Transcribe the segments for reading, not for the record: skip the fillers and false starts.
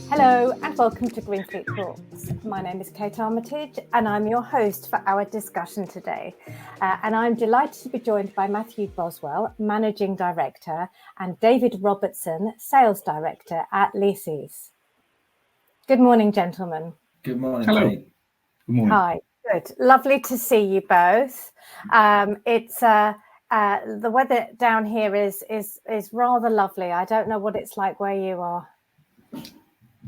Hello and welcome to GreenFleet Talks. My name is Kate Armitage and I'm your host for our discussion today. And I'm delighted to be joined by Matthew Boswell, Managing Director, and David Robertson, Sales Director at Leasys. Good morning, gentlemen. Good morning. Hello. Kate. Good morning. Hi, good. Lovely to see you both. The weather down here is rather lovely. I don't know what it's like where you are.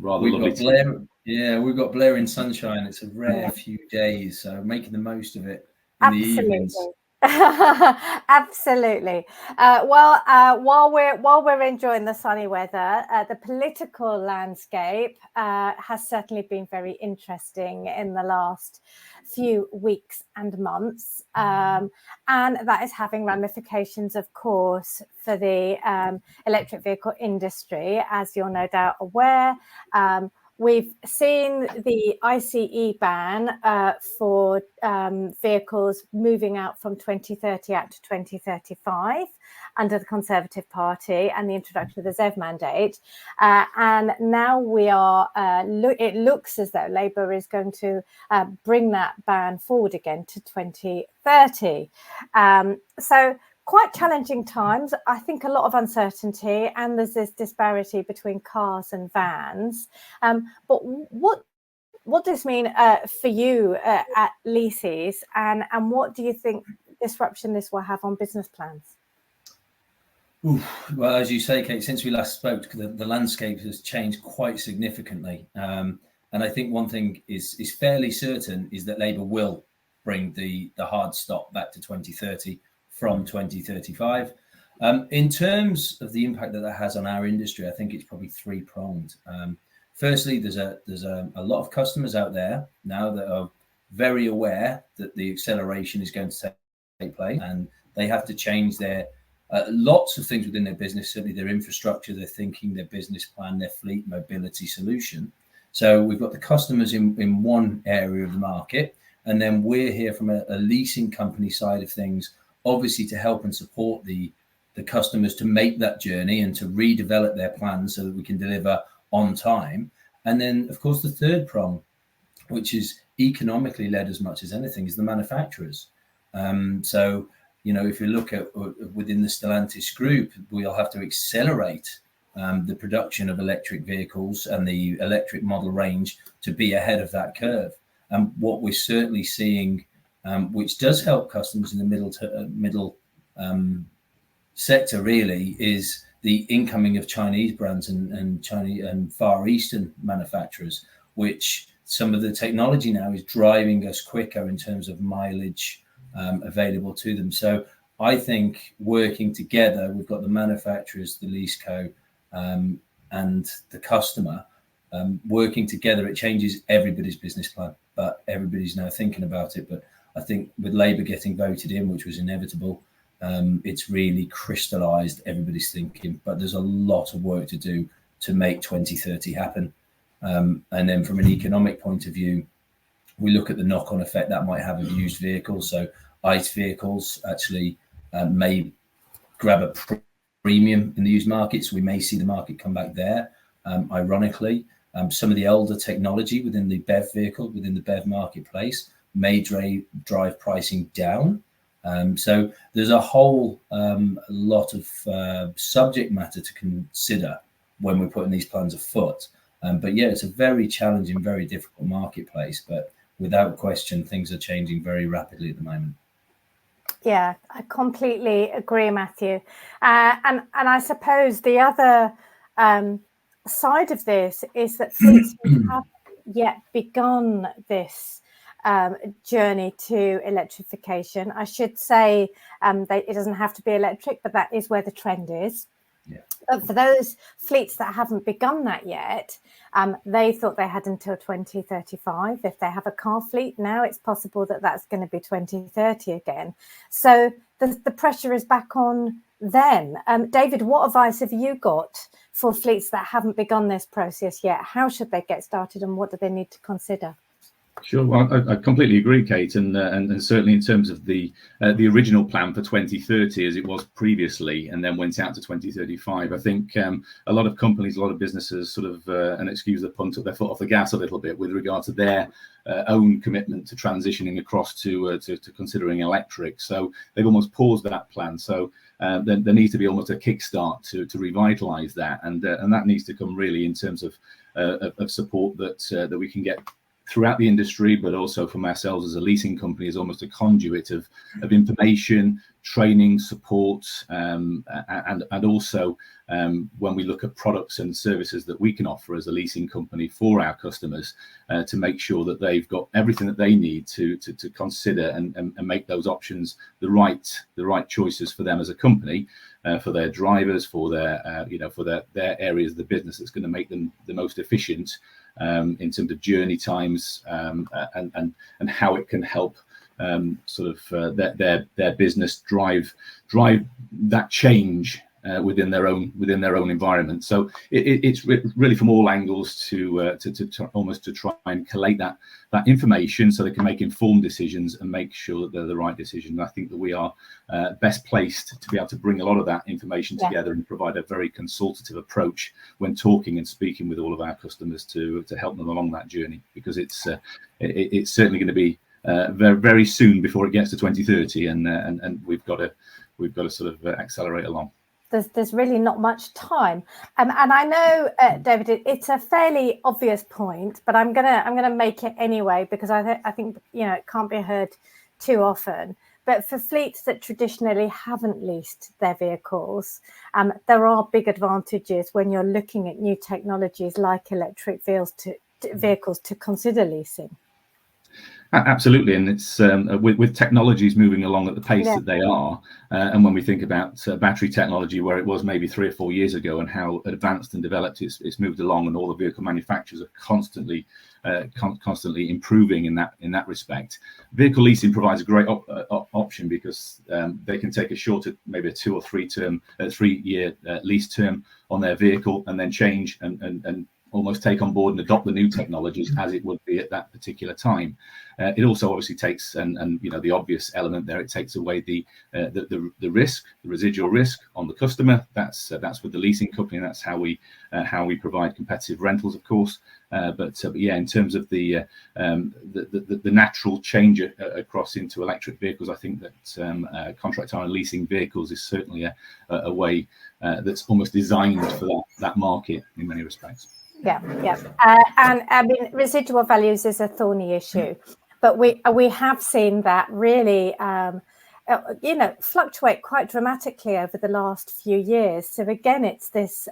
Rather lovely. We've got blaring sunshine. It's a rare few days, so making the most of it in the evenings. Absolutely. While we're enjoying the sunny weather, the political landscape has certainly been very interesting in the last few weeks and months, and that is having ramifications, of course, for the electric vehicle industry, as you're no doubt aware. We've seen the ICE ban for vehicles moving out from 2030 out to 2035 under the Conservative Party and the introduction of the ZEV mandate. And now we are, it looks as though Labour is going to bring that ban forward again to 2030. So quite challenging times. I think a lot of uncertainty, and there's this disparity between cars and vans. But what does this mean for you at Leasys, and what do you think disruption this will have on business plans? Well, as you say, Kate, since we last spoke, the landscape has changed quite significantly. And I think one thing is fairly certain is that Labour will bring the hard stop back to 2030 from 2035. In terms of the impact that has on our industry, I think it's probably three-pronged. Firstly, there's a lot of customers out there now that are very aware that the acceleration is going to take place, and they have to change their lots of things within their business, certainly their infrastructure, their thinking, their business plan, their fleet mobility solution. So we've got the customers in one area of the market, and then we're here from a leasing company side of things, obviously to help and support the customers to make that journey and to redevelop their plans so that we can deliver on time. And then, of course, the third prong, which is economically led as much as anything, is the manufacturers. So, you know, if you look at within the Stellantis group, we'll have to accelerate the production of electric vehicles and the electric model range to be ahead of that curve. And what we're certainly seeing, which does help customers in the middle sector, really, is the incoming of Chinese brands and Chinese and Far Eastern manufacturers, which some of the technology now is driving us quicker in terms of mileage available to them. So I think working together, we've got the manufacturers, the lease co, and the customer working together. It changes everybody's business plan, but everybody's now thinking about it. But I think with Labour getting voted in, which was inevitable, it's really crystallised everybody's thinking. But there's a lot of work to do to make 2030 happen. And then from an economic point of view, we look at the knock-on effect that might have of used vehicles. So ICE vehicles actually may grab a premium in the used market. So we may see the market come back there. Ironically, some of the older technology within the BEV vehicle, within the BEV marketplace, may drive pricing down. So there's a whole lot of subject matter to consider when we're putting these plans afoot. But yeah, it's a very challenging, very difficult marketplace. But without question, things are changing very rapidly at the moment. Yeah, I completely agree, Matthew. And I suppose the other side of this is that fleets haven't yet begun this journey to electrification. I should say it doesn't have to be electric, but that is where the trend is. Yeah. But for those fleets that haven't begun that yet, they thought they had until 2035. If they have a car fleet now, it's possible that that's going to be 2030 again. So the pressure is back on them. David, what advice have you got for fleets that haven't begun this process yet? How should they get started and what do they need to consider? Sure. Well, I completely agree, Kate, and certainly in terms of the original plan for 2030 as it was previously, and then went out to 2035. I think a lot of companies, a lot of businesses, sort of, and excuse the pun, took their foot off the gas a little bit with regard to their own commitment to transitioning across to considering electric. So they've almost paused that plan. So there needs to be almost a kickstart to revitalise that, and that needs to come really in terms of support that we can get throughout the industry, but also from ourselves as a leasing company, as almost a conduit of information, training, support, and also when we look at products and services that we can offer as a leasing company for our customers, to make sure that they've got everything that they need to consider and make those options the right choices for them as a company, for their drivers, for their for their areas of the business that's going to make them the most efficient in terms of journey times, and how it can help sort of their business drive that change within their own environment. So it's really from all angles to almost to try and collate that information so they can make informed decisions and make sure that they're the right decision. And I think that we are best placed to be able to bring a lot of that information together and provide a very consultative approach when talking and speaking with all of our customers to help them along that journey, because it's certainly going to be very, very soon before it gets to 2030, and we've got to sort of accelerate along. There's really not much time, and I know, David, it's a fairly obvious point, but I'm gonna make it anyway, because I think it can't be heard too often. But for fleets that traditionally haven't leased their vehicles, there are big advantages when you're looking at new technologies like electric vehicles to consider leasing. Absolutely, and it's with technologies moving along at the pace that they are, and when we think about battery technology, where it was maybe 3 or 4 years ago, and how advanced and developed it's moved along, and all the vehicle manufacturers are constantly improving in that respect. Vehicle leasing provides a great option, because they can take a shorter, maybe a 2 or 3 year lease term on their vehicle, and then change and almost take on board and adopt the new technologies as it would be at that particular time. It also obviously takes, and the obvious element there, it takes away the risk, the residual risk on the customer. That's with the leasing company, and that's how we provide competitive rentals, of course. But yeah, in terms of the natural change across into electric vehicles, I think that contract hire and leasing vehicles is certainly a way that's almost designed for that market in many respects. Yeah. And I mean, residual values is a thorny issue, but we have seen that really fluctuate quite dramatically over the last few years. So again, it's this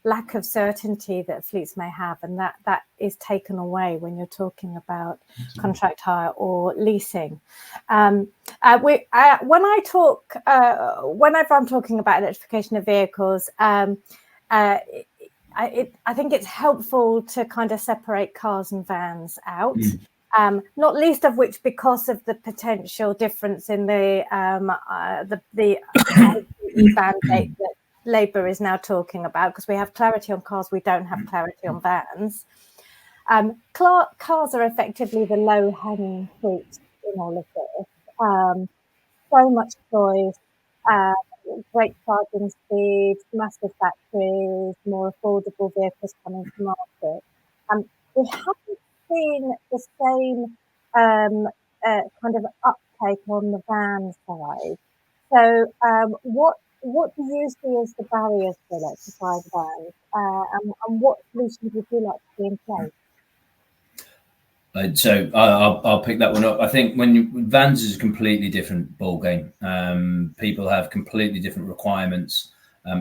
lack of certainty that fleets may have, and that is taken away when you're talking about contract hire or leasing. Whenever I'm talking about electrification of vehicles, I think it's helpful to kind of separate cars and vans out, not least of which because of the potential difference in the mandate that Labour is now talking about, because we have clarity on cars, we don't have clarity on vans. Cars are effectively the low-hanging fruit in all of this. So much choice. Great charging speeds, massive batteries, more affordable vehicles coming to market. We haven't seen the same kind of uptake on the van side. So what do you see as the barriers to electrified vans, and what solutions would you like to see in place? So I'll pick that one up. I think vans is a completely different ballgame. People have completely different requirements.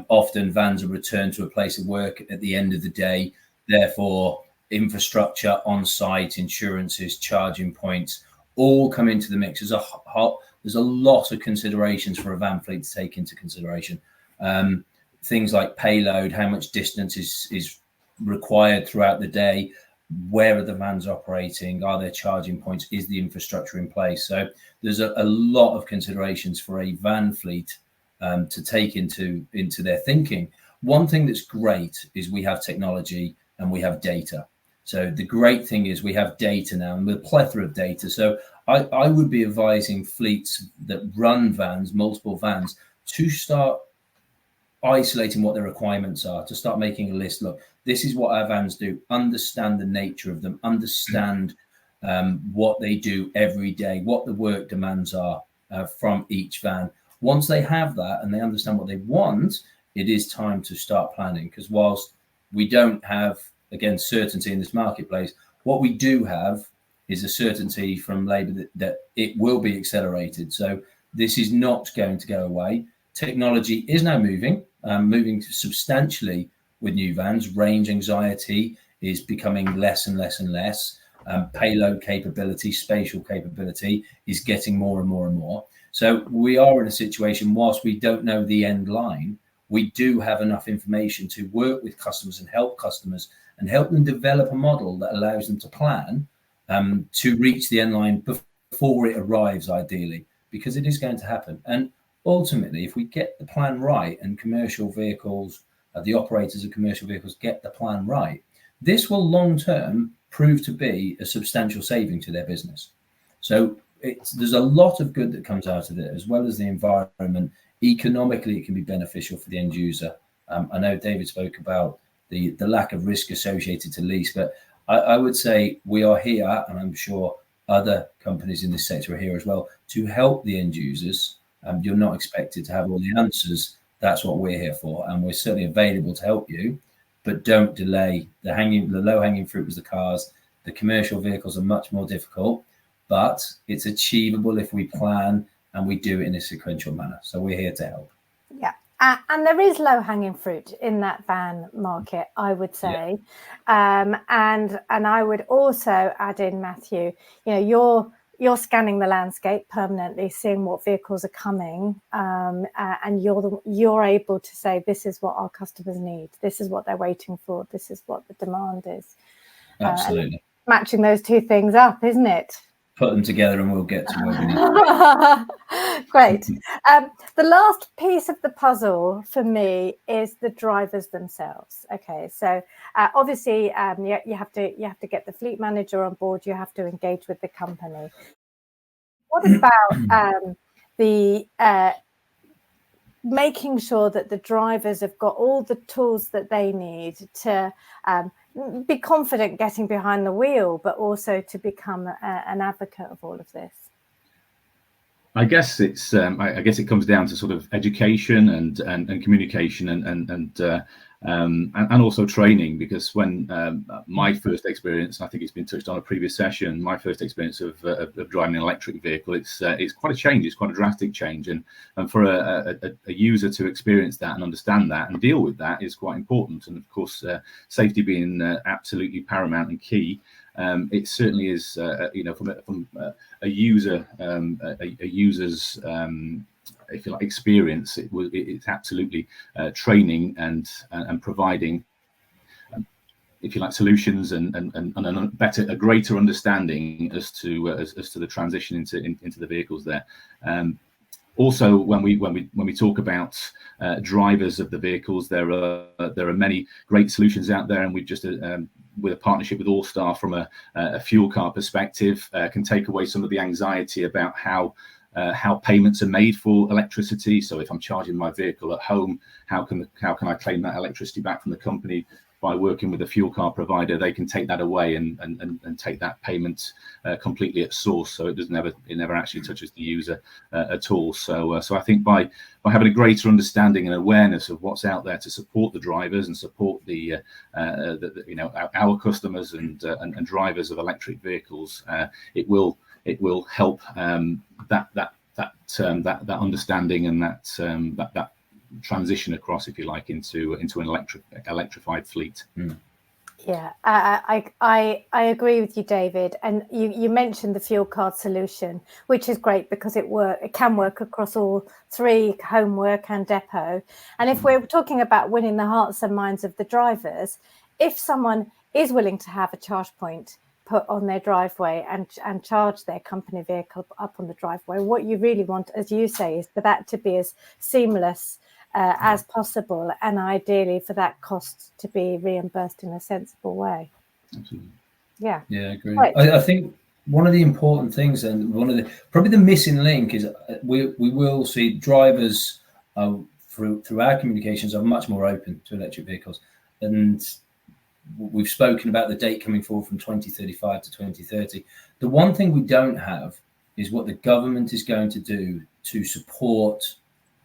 Often vans are returned to a place of work at the end of the day. Therefore, infrastructure on site, insurances, charging points, all come into the mix. There's a lot of considerations for a van fleet to take into consideration. Things like payload, how much distance is required throughout the day. Where are the vans operating? Are there charging points? Is the infrastructure in place? So there's a lot of considerations for a van fleet to take into their thinking. One thing that's great is we have technology and we have data. So the great thing is we have data now, and with a plethora of data. So I would be advising fleets that run vans, multiple vans, to start isolating what their requirements are, to start making a list. Look, this is what our vans do. Understand the nature of them. Understand what they do every day, what the work demands are from each van. Once they have that and they understand what they want, it is time to start planning. Because whilst we don't have, again, certainty in this marketplace, what we do have is a certainty from Labour that it will be accelerated. So this is not going to go away. Technology is now moving substantially with new vans. Range anxiety is becoming less and less and less. Payload capability, spatial capability is getting more and more and more. So we are in a situation, whilst we don't know the end line, we do have enough information to work with customers and help them develop a model that allows them to plan to reach the end line before it arrives, ideally, because it is going to happen. And ultimately, if we get the plan right and commercial vehicles, the operators of commercial vehicles get the plan right, this will long term prove to be a substantial saving to their business. So there's a lot of good that comes out of it, as well as the environment. Economically, it can be beneficial for the end user. I know David spoke about the lack of risk associated to lease, but I would say we are here, and I'm sure other companies in this sector are here as well, to help the end users. You're not expected to have all the answers. That's what we're here for, and we're certainly available to help you. But don't delay. The low-hanging fruit was the cars. The commercial vehicles are much more difficult, but it's achievable if we plan and we do it in a sequential manner. So we're here to help. Yeah. And there is low-hanging fruit in that van market, I would say. Yeah. And I would also add in, Matthew, you're scanning the landscape permanently, seeing what vehicles are coming, and you're able to say, this is what our customers need, this is what they're waiting for, this is what the demand is. Absolutely. Matching those two things up, isn't it? Put them together and we'll get to where we need. Great. The last piece of the puzzle for me is the drivers themselves. Okay, so obviously you have to get the fleet manager on board. You have to engage with the company. What about the making sure that the drivers have got all the tools that they need to be confident getting behind the wheel, but also to become an advocate of all of this? I guess it's I guess it comes down to sort of education and communication and also training, because when my first experience, I think it's been touched on a previous session, my first experience of driving an electric vehicle, it's quite a change. It's quite a drastic change, and for a user to experience that and understand that and deal with that is quite important. And of course, safety being absolutely paramount and key. It certainly is, from a user's, if you like, experience. It's absolutely training and providing, if you like, solutions and a greater understanding as to the transition into the vehicles there. Also, when we talk about drivers of the vehicles, there are many great solutions out there, and we've just with a partnership with Allstar from a fuel car perspective, can take away some of the anxiety about how payments are made for electricity. So if I'm charging my vehicle at home, how can I claim that electricity back from the company? By working with a fuel car provider, they can take that away and take that payment completely at source, so it never actually touches the user at all. So I think by having a greater understanding and awareness of what's out there to support the drivers and support the our customers and drivers of electric vehicles, it will help that understanding and that transition across, if you like, into an electrified fleet. Yeah, I agree with you, David. And you mentioned the fuel card solution, which is great because it can work across all three, home, work and depot. And if we're talking about winning the hearts and minds of the drivers, if someone is willing to have a charge point put on their driveway and charge their company vehicle up on the driveway, what you really want, as you say, is for that to be as seamless as possible, and ideally for that cost to be reimbursed in a sensible way. Absolutely. Yeah. Yeah, I agree. Right. I think one of the important things, and one of the probably the missing link, is we will see drivers through our communications are much more open to electric vehicles, and we've spoken about the date coming forward from 2035 to 2030. The one thing we don't have is what the government is going to do to support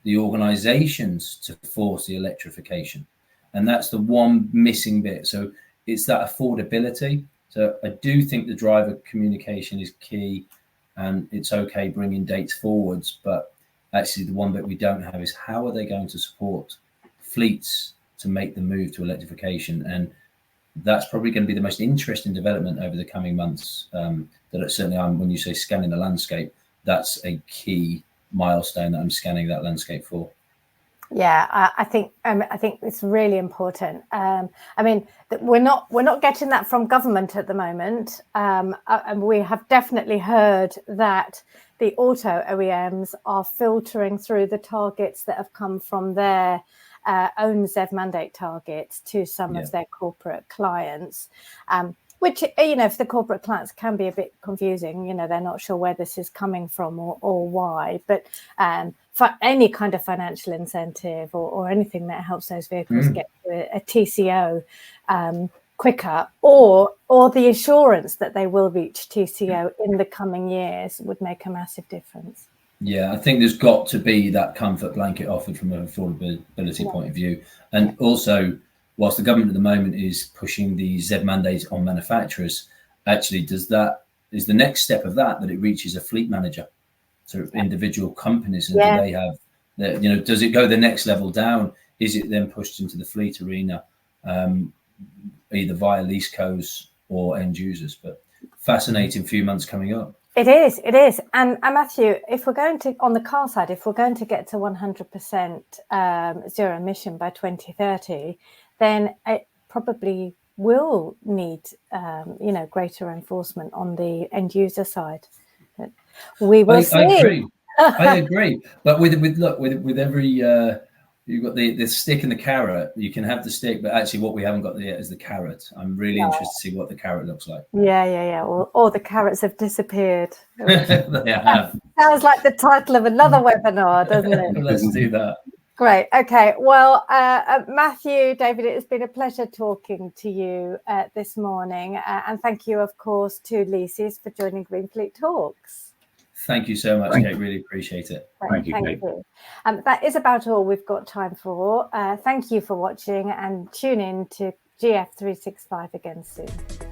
the organisations to force the electrification, and that's the one missing bit. So it's that affordability. So I do think the driver communication is key, and it's okay bringing dates forwards, but actually the one bit we don't have is how are they going to support fleets to make the move to electrification. And that's probably going to be the most interesting development over the coming months. That certainly, when you say scanning the landscape, that's a key milestone that I'm scanning that landscape for. Yeah, I think it's really important. I mean, we're not getting that from government at the moment, and we have definitely heard that the auto OEMs are filtering through the targets that have come from their own ZEV mandate targets to some of their corporate clients. Which, for the corporate clients can be a bit confusing. They're not sure where this is coming from or why. But for any kind of financial incentive or anything that helps those vehicles get to a TCO quicker, or the assurance that they will reach TCO in the coming years would make a massive difference. Yeah, I think there's got to be that comfort blanket offered from an affordability point of view. And also, whilst the government at the moment is pushing the ZEV mandate on manufacturers, actually is the next step of that it reaches a fleet manager, so individual companies, and do they have, does it go the next level down? Is it then pushed into the fleet arena, either via lease cos or end users? But fascinating few months coming up. It is. And Matthew, if we're going to, on the car side, if we're going to get to 100% zero emission by 2030, then it probably will need, greater enforcement on the end user side. We will see. I agree. I agree. But with every you've got the stick and the carrot. You can have the stick, but actually what we haven't got yet is the carrot. I'm really interested to see what the carrot looks like. Yeah. Or the carrots have disappeared. They have. Sounds like the title of another webinar, doesn't it? Let's do that. Great. Okay. Well, Matthew, David, it has been a pleasure talking to you this morning. And thank you, of course, to Leasys for joining GreenFleet Talks. Thank you so much, Kate. Really appreciate it. Thank you, Kate. That is about all we've got time for. Thank you for watching, and tune in to GF365 again soon.